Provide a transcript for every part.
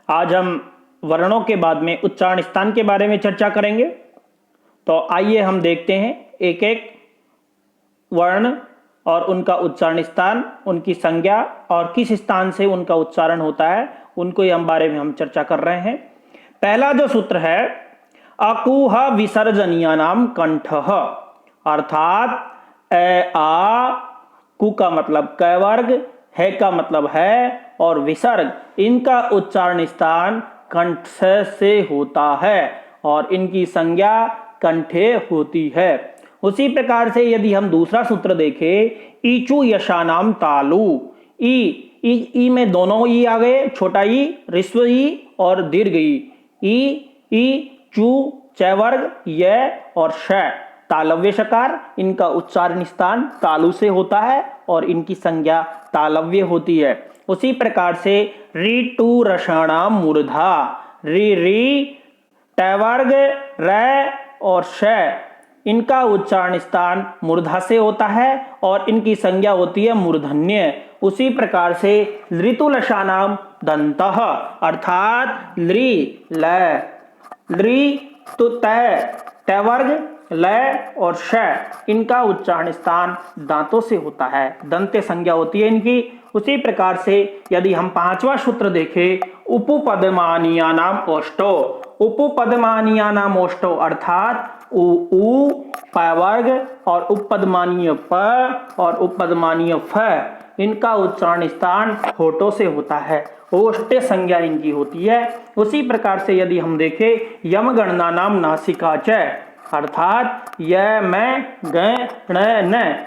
आज हम वर्णों के बाद में उच्चारण स्थान के बारे में चर्चा करेंगे। तो आइए हम देखते हैं एक एक वर्ण और उनका उच्चारण स्थान, उनकी संज्ञा और किस स्थान से उनका उच्चारण होता है, उनको हम बारे में हम चर्चा कर रहे हैं। पहला जो सूत्र है, अकुह विसर्जनीयानाम कंठः, अर्थात ए आ कु का मतलब क वर्ग, है का मतलब है और विसर्ग, इनका उच्चारण स्थान कंठ से होता है और इनकी संज्ञा कंठे होती है। उसी प्रकार से यदि हम दूसरा सूत्र देखें, ईचु यशानाम तालु, ई में दोनों ई आ गए, छोटा ई, ह्रस्व ई और दीर्घ ई चू च वर्ग य और श तालव्य शकार, इनका उच्चारण स्थान तालु से होता है और इनकी संज्ञा तालव्य होती है। उसी प्रकार से री टू रषाणाम मूर्धा, री ट वर्ग र और श, इनका उच्चारण स्थान मूर्धा से होता है और इनकी संज्ञा होती है मूर्धन्य। उसी प्रकार से ऋतुलशानाम दंतः, अर्थात ली तो ट वर्ग ल और श, इनका उच्चारण स्थान दांतों से होता है, दंत्य संज्ञा होती है इनकी। उसी प्रकार से यदि हम पांचवा सूत्र देखें, उपपदमानीयानाम ओष्ठो, उपपदमानीयानाम ओष्ठो अर्थात उ प वर्ग और उपपदमानीय प और उपपदमानीय फ, इनका उच्चारण स्थान होठों से होता है, ओष्ठ्य संज्ञा इनकी होती है। उसी प्रकार से यदि हम देखें, यम गणना नाम नासिका च, अर्थात य मैं ग न,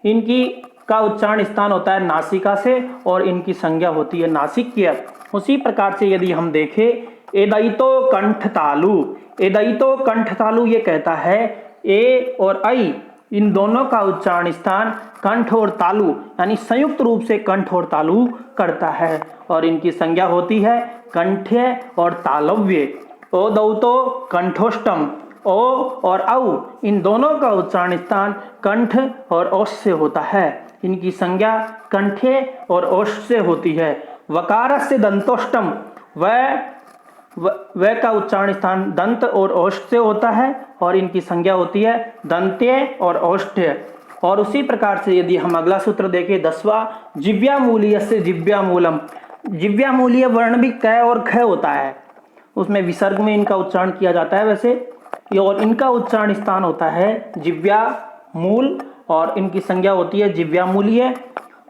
इनकी का उच्चारण स्थान होता है नासिका से और इनकी संज्ञा होती है नासिक्य। उसी प्रकार से यदि हम देखें, एदयितो कंठ तालु, एदयितो कंठ तालु ये कहता है ए और ऐ, इन दोनों का उच्चारण स्थान कंठ और तालु यानी संयुक्त रूप से कंठ और तालु करता है और इनकी संज्ञा होती है कंठ्य और तालव्य। ओदौतो कंठोष्टम, ओ और औ, इन दोनों का उच्चारण स्थान कंठ और ओष्ठ से होता है, इनकी संज्ञा कंठ्य और ओष्ठ से होती है। वकारस्य दंतोष्टम, व का उच्चारण स्थान दंत और ओष्ठ से होता है और इनकी संज्ञा होती है दंत्य और ओष्ठ्य। और उसी प्रकार से यदि हम अगला सूत्र देखें, 10वां, जिव्यामूलीयस्य जिव्यामूलम, जिव्यामूलीय वर्ण भी क और ख होता है, उसमें विसर्ग में इनका उच्चारण किया जाता है वैसे, और इनका उच्चारण स्थान होता है जिव्या मूल और इनकी संज्ञा होती है जिव्यामूलीय।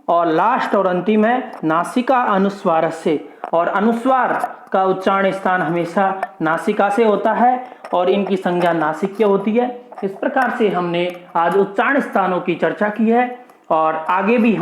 और लास्ट और अंतिम है नासिका अनुस्वार से, और अनुस्वार का उच्चारण स्थान हमेशा नासिका से होता है और इनकी संज्ञा नासिक्य होती है। इस प्रकार से हमने आज उच्चारण स्थानों की चर्चा की है और आगे भी